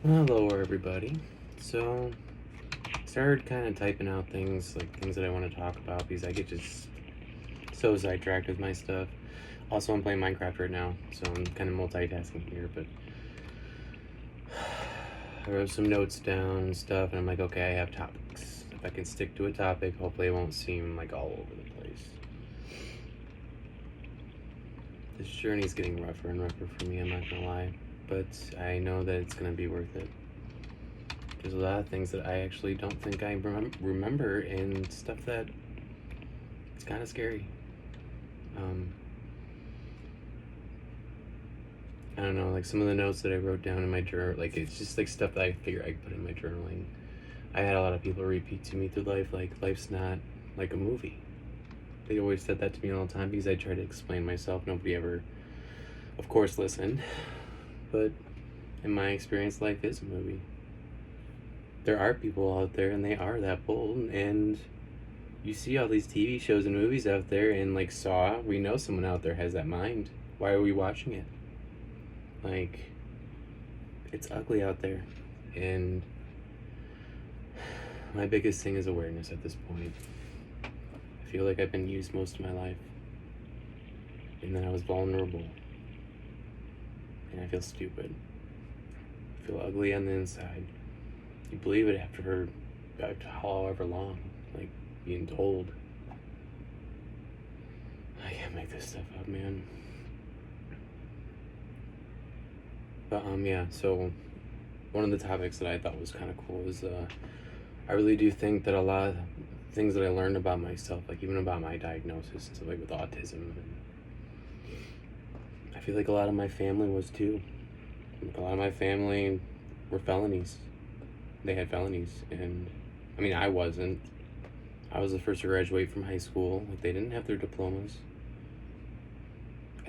Hello, everybody. So, I started kind of typing out things, like things that I want to talk about, because I get just so sidetracked with my stuff. Also, I'm playing Minecraft right now, so I'm kind of multitasking here, but I wrote some notes down and stuff, and I'm like, okay, I have topics. If I can stick to a topic, hopefully it won't seem like all over the place. This journey's getting rougher and rougher for me, I'm not gonna lie, but I know that it's gonna be worth it. There's a lot of things that I actually don't think I remember, and stuff that it's kind of scary. I don't know, like some of the notes that I wrote down in my journal, like it's just like stuff that I figure I could put in my journaling. I had a lot of people repeat to me through life, like life's not like a movie. They always said that to me all the time because I tried to explain myself. Nobody ever, of course, listened. But in my experience, life is a movie. There are people out there and they are that bold, and you see all these TV shows and movies out there, and like Saw, we know someone out there has that mind. Why are we watching it? Like, it's ugly out there, and my biggest thing is awareness at this point. I feel like I've been used most of my life, and then I was vulnerable, and I feel stupid. I feel ugly on the inside. You believe it after however long, like being told. I can't make this stuff up, man. But yeah, so one of the topics that I thought was kind of cool is I really do think that a lot of things that I learned about myself, like even about my diagnosis and stuff, like with autism, and I feel like a lot of my family was too. Like a lot of my family were felonies. They had felonies, and I mean, I wasn't. I was the first to graduate from high school. Like, they didn't have their diplomas.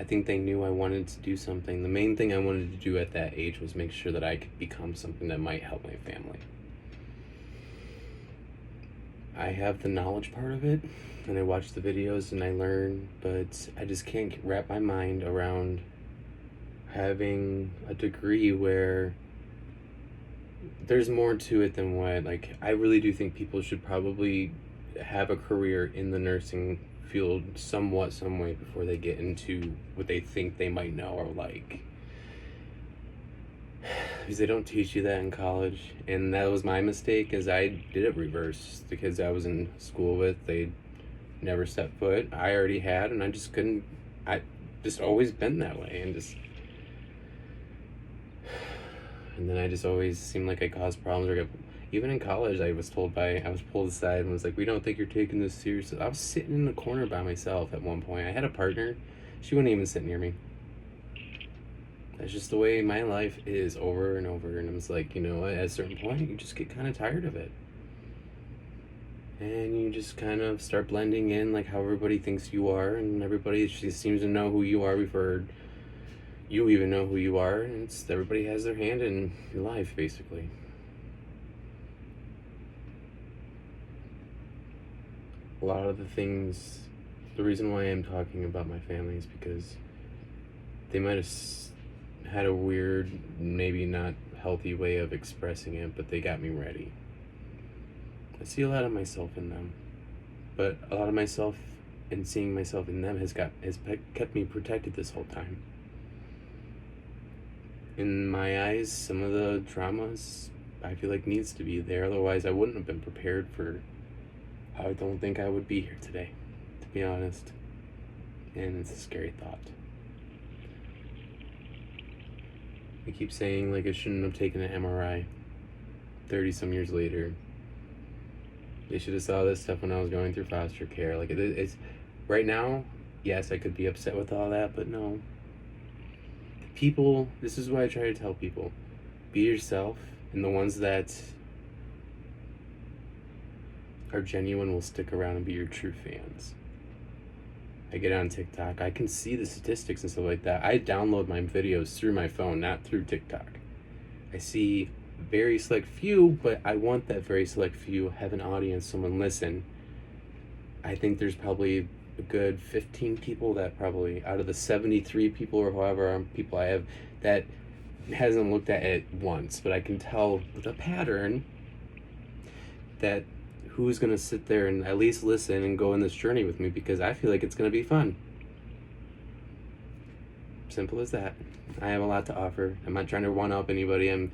I think they knew I wanted to do something. The main thing I wanted to do at that age was make sure that I could become something that might help my family. I have the knowledge part of it, and I watch the videos and I learn, but I just can't wrap my mind around having a degree where there's more to it than what, like, I really do think people should probably have a career in the nursing field somewhat, some way before they get into what they think they might know or like. Because they don't teach you that in college, and that was my mistake, is I did it reverse. The kids I was in school with, they never set foot. I already had, and I just couldn't. I just always been that way, and then I just always seemed like I caused problems. Or even in college, I was pulled aside and was like, "We don't think you're taking this seriously." I was sitting in the corner by myself at one point. I had a partner; she wouldn't even sit near me. That's just the way my life is over and over. And I was like, you know, at a certain point, you just get kind of tired of it. And you just kind of start blending in like how everybody thinks you are, and everybody just seems to know who you are before you even know who you are. And it's everybody has their hand in your life, basically. A lot of the things, the reason why I'm talking about my family is because they might have had a weird, maybe not healthy way of expressing it, but they got me ready. I see a lot of myself in them, but a lot of myself and seeing myself in them has kept me protected this whole time. In my eyes, some of the traumas I feel like needs to be there, otherwise I wouldn't have been prepared for. I don't think I would be here today, to be honest. And it's a scary thought. I keep saying like I shouldn't have taken an MRI 30 some years later. They should have saw this stuff when I was going through foster care. Like it's right now, yes, I could be upset with all that, but no. People, this is what I try to tell people. Be yourself, and the ones that are genuine will stick around and be your true fans. I get on TikTok, I can see the statistics and stuff like that. I download my videos through my phone, not through TikTok. I see very select few, but I want that very select few have an audience, someone listen. I think there's probably a good 15 people that probably, out of the 73 people or however people I have, that hasn't looked at it once, but I can tell the pattern that who's going to sit there and at least listen and go on this journey with me, because I feel like it's going to be fun. Simple as that. I have a lot to offer. I'm not trying to one up anybody. I'm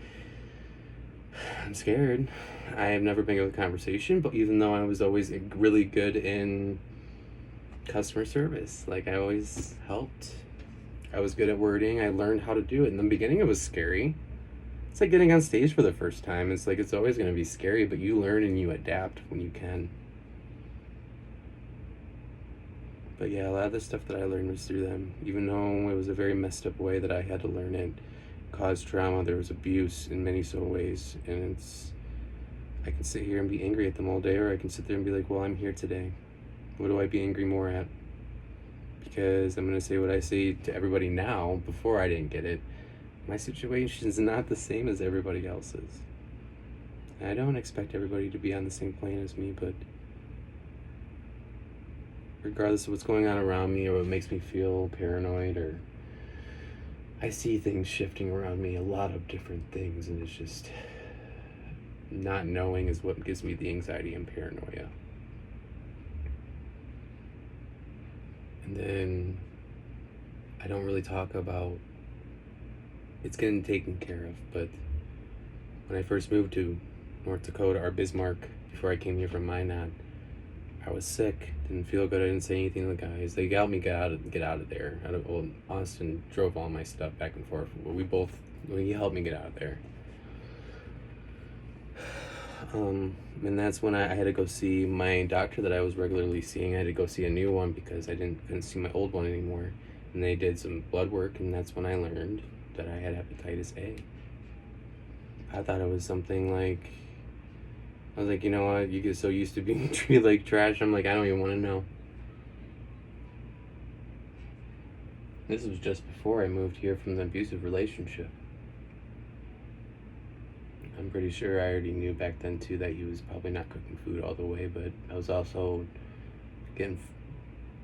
scared. I have never been good with conversation, but even though I was always really good in customer service, like I always helped. I was good at wording. I learned how to do it. In the beginning, it was scary. It's like getting on stage for the first time. It's like it's always going to be scary, but you learn and you adapt when you can. But yeah, a lot of the stuff that I learned was through them. Even though it was a very messed up way that I had to learn it, caused trauma, there was abuse in many so ways. And I can sit here and be angry at them all day, or I can sit there and be like, well, I'm here today. What do I be angry more at? Because I'm going to say what I say to everybody now. Before I didn't get it, my situation's not the same as everybody else's. I don't expect everybody to be on the same plane as me, but regardless of what's going on around me or what makes me feel paranoid, or I see things shifting around me, a lot of different things, and it's just not knowing is what gives me the anxiety and paranoia. And then I don't really talk about it's getting taken care of, but when I first moved to North Dakota, or Bismarck, before I came here from Minot, I was sick, didn't feel good. I didn't say anything to the guys. They helped me get out of there. Austin drove all my stuff back and forth. He helped me get out of there. And that's when I had to go see my doctor that I was regularly seeing. I had to go see a new one because I couldn't see my old one anymore. And they did some blood work, and that's when I learned that I had hepatitis A. I thought it was something like, I was like, you know what, you get so used to being treated like trash. I'm like, I don't even want to know. This was just before I moved here from the abusive relationship. I'm pretty sure I already knew back then too that he was probably not cooking food all the way, but I was also getting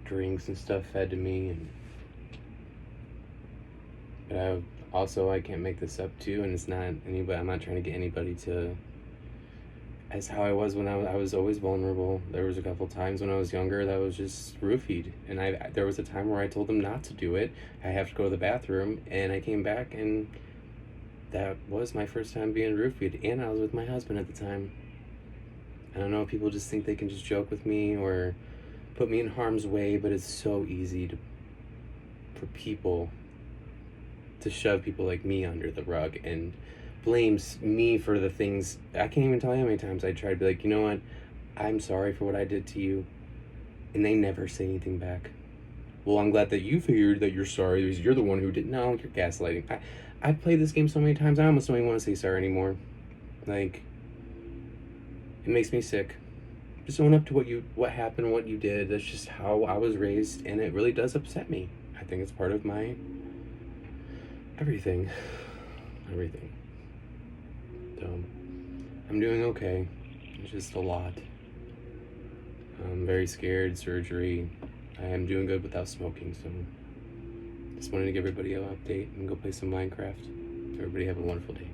drinks and stuff fed to me, but I can't make this up too, and it's not anybody. I'm not trying to get anybody to. As how I was when I was always vulnerable. There was a couple times when I was younger that was just roofied, and there was a time where I told them not to do it. I have to go to the bathroom, and I came back, and that was my first time being roofied, and I was with my husband at the time. I don't know, people just think they can just joke with me or put me in harm's way, but it's so easy for people to shove people like me under the rug and blames me for the things. I can't even tell you how many times I tried to be like, you know what, I'm sorry for what I did to you, and they never say anything back. Well, I'm glad that you figured that you're sorry because you're the one who did. No, you're gaslighting. I've played this game so many times, I almost don't even want to say sorry anymore. Like, it makes me sick. Just own up to what happened, what you did. That's just how I was raised, and it really does upset me. I think it's part of my everything. So, I'm doing okay. It's just a lot. I'm very scared, surgery. I am doing good without smoking, so just wanted to give everybody an update and go play some Minecraft. Everybody have a wonderful day.